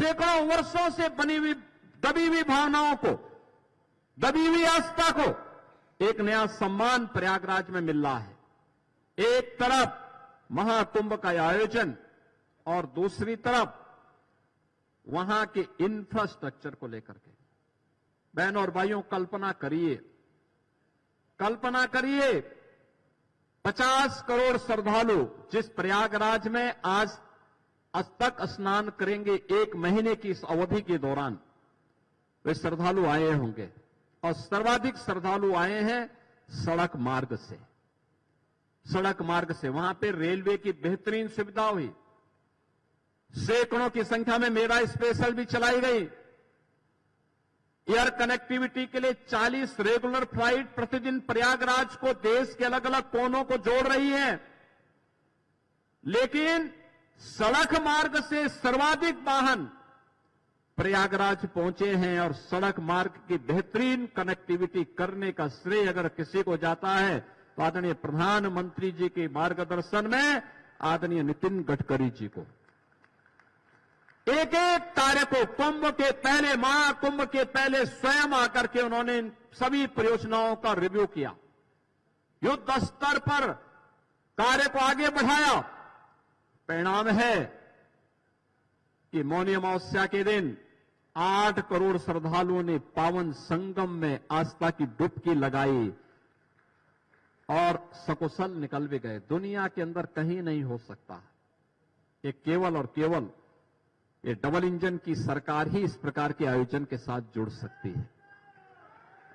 सैकड़ों वर्षों से बनी हुई दबी हुई भावनाओं को, दबी हुई आस्था को एक नया सम्मान प्रयागराज में मिल रहा है। एक तरफ महाकुंभ का आयोजन और दूसरी तरफ वहां के इंफ्रास्ट्रक्चर को लेकर के। बहनों और भाइयों, कल्पना करिए 50 करोड़ श्रद्धालु जिस प्रयागराज में आज तक स्नान करेंगे, 1 महीने की इस अवधि के दौरान वे श्रद्धालु आए होंगे और सर्वाधिक श्रद्धालु आए हैं सड़क मार्ग से। सड़क मार्ग से वहां पे रेलवे की बेहतरीन सुविधा हुई, सैकड़ों की संख्या में मेरा स्पेशल भी चलाई गई। एयर कनेक्टिविटी के लिए 40 रेगुलर फ्लाइट प्रतिदिन प्रयागराज को देश के अलग अलग कोनों को जोड़ रही है। लेकिन सड़क मार्ग से सर्वाधिक वाहन प्रयागराज पहुंचे हैं और सड़क मार्ग की बेहतरीन कनेक्टिविटी करने का श्रेय अगर किसी को जाता है तो आदरणीय प्रधानमंत्री जी के मार्गदर्शन में आदरणीय नितिन गडकरी जी को। एक एक कार्य को कुंभ के पहले, महाकुंभ के पहले स्वयं आकर के उन्होंने इन सभी परियोजनाओं का रिव्यू किया, युद्ध स्तर पर कार्य को आगे बढ़ाया। परिणाम है कि मौनी अमावस्या के दिन 8 करोड़ श्रद्धालुओं ने पावन संगम में आस्था की डुबकी लगाई और सकुशल निकल भी गए। दुनिया के अंदर कहीं नहीं हो सकता। ये केवल और केवल ये डबल इंजन की सरकार ही इस प्रकार के आयोजन के साथ जुड़ सकती है।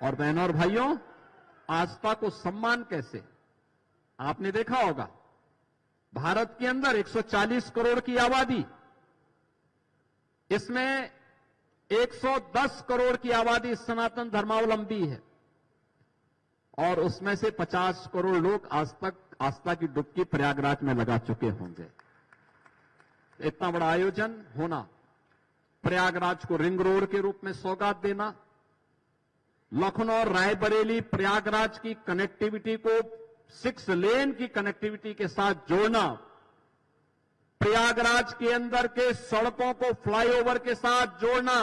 और बहनों और भाइयों, आस्था को सम्मान कैसे? आपने देखा होगा भारत के अंदर 140 करोड़ की आबादी, इसमें 110 करोड़ की आबादी सनातन धर्मावलंबी है और उसमें से 50 करोड़ लोग आज तक आस्था की डुबकी प्रयागराज में लगा चुके होंगे। इतना बड़ा आयोजन होना, प्रयागराज को रिंग रोड के रूप में सौगात देना, लखनऊ रायबरेली प्रयागराज की कनेक्टिविटी को 6 लेन की कनेक्टिविटी के साथ जोड़ना, प्रयागराज के अंदर के सड़कों को फ्लाईओवर के साथ जोड़ना,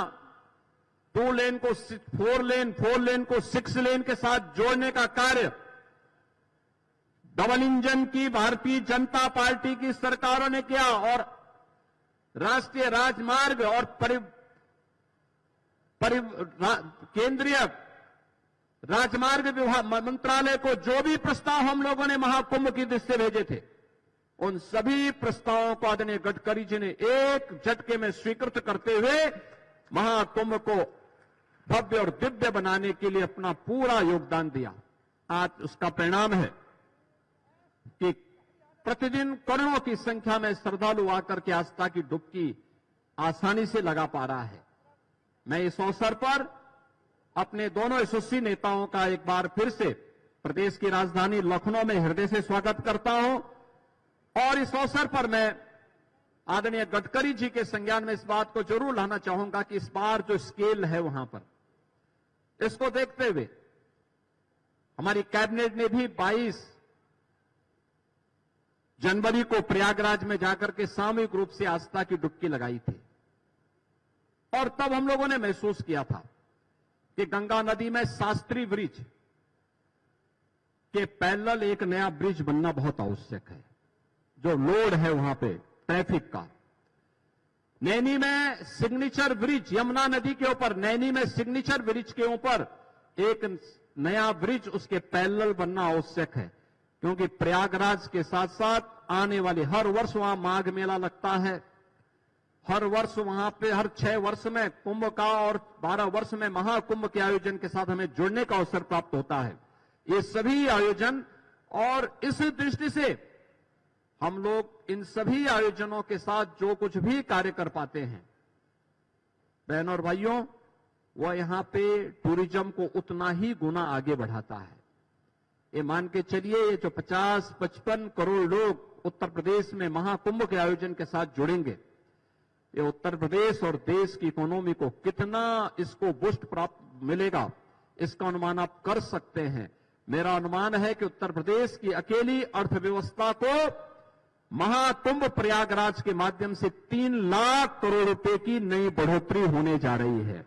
2 लेन को 4 लेन को 6 लेन के साथ जोड़ने का कार्य डबल इंजन की भारतीय जनता पार्टी की सरकारों ने किया और राष्ट्रीय राजमार्ग और केंद्रीय राजमार्ग विभाग मंत्रालय को जो भी प्रस्ताव हम लोगों ने महाकुंभ की दृष्टि से भेजे थे, उन सभी प्रस्तावों को आदरणीय गडकरी जी ने एक झटके में स्वीकृत करते हुए महाकुंभ को भव्य और दिव्य बनाने के लिए अपना पूरा योगदान दिया। आज उसका परिणाम है कि प्रतिदिन करोड़ों की संख्या में श्रद्धालु आकर के आस्था की डुबकी आसानी से लगा पा रहा है। मैं इस अवसर पर अपने दोनों यशस्वी नेताओं का एक बार फिर से प्रदेश की राजधानी लखनऊ में हृदय से स्वागत करता हूं और इस अवसर पर मैं आदरणीय गडकरी जी के संज्ञान में इस बात को जरूर लाना चाहूंगा कि इस बार जो स्केल है वहां पर, इसको देखते हुए हमारी कैबिनेट ने भी 22 जनवरी को प्रयागराज में जाकर के सामूहिक रूप से आस्था की डुबकी लगाई थी और तब हम लोगों ने महसूस किया था कि गंगा नदी में शास्त्री ब्रिज के पैरेलल एक नया ब्रिज बनना बहुत आवश्यक है। जो लोड है वहां पे ट्रैफिक का, नैनी में सिग्नेचर ब्रिज, यमुना नदी के ऊपर नैनी में सिग्नेचर ब्रिज के ऊपर एक नया ब्रिज उसके पैरेलल बनना आवश्यक है, क्योंकि प्रयागराज के साथ साथ आने वाले हर वर्ष वहां माघ मेला लगता है, हर वर्ष वहां पे हर 6 वर्ष में कुंभ का और 12 वर्ष में महाकुंभ के आयोजन के साथ हमें जुड़ने का अवसर प्राप्त होता है। ये सभी आयोजन और इस दृष्टि से हम लोग इन सभी आयोजनों के साथ जो कुछ भी कार्य कर पाते हैं, बहनों और भाइयों, वह यहां पे टूरिज्म को उतना ही गुना आगे बढ़ाता है। ये मान के चलिए, ये जो 50-55 करोड़ लोग उत्तर प्रदेश में महाकुंभ के आयोजन के साथ जुड़ेंगे, ये उत्तर प्रदेश और देश की इकोनॉमी को कितना इसको बूस्ट प्राप्त मिलेगा, इसका अनुमान आप कर सकते हैं। मेरा अनुमान है कि उत्तर प्रदेश की अकेली अर्थव्यवस्था को महाकुंभ प्रयागराज के माध्यम से 3 लाख करोड़ रुपए की नई बढ़ोतरी होने जा रही है।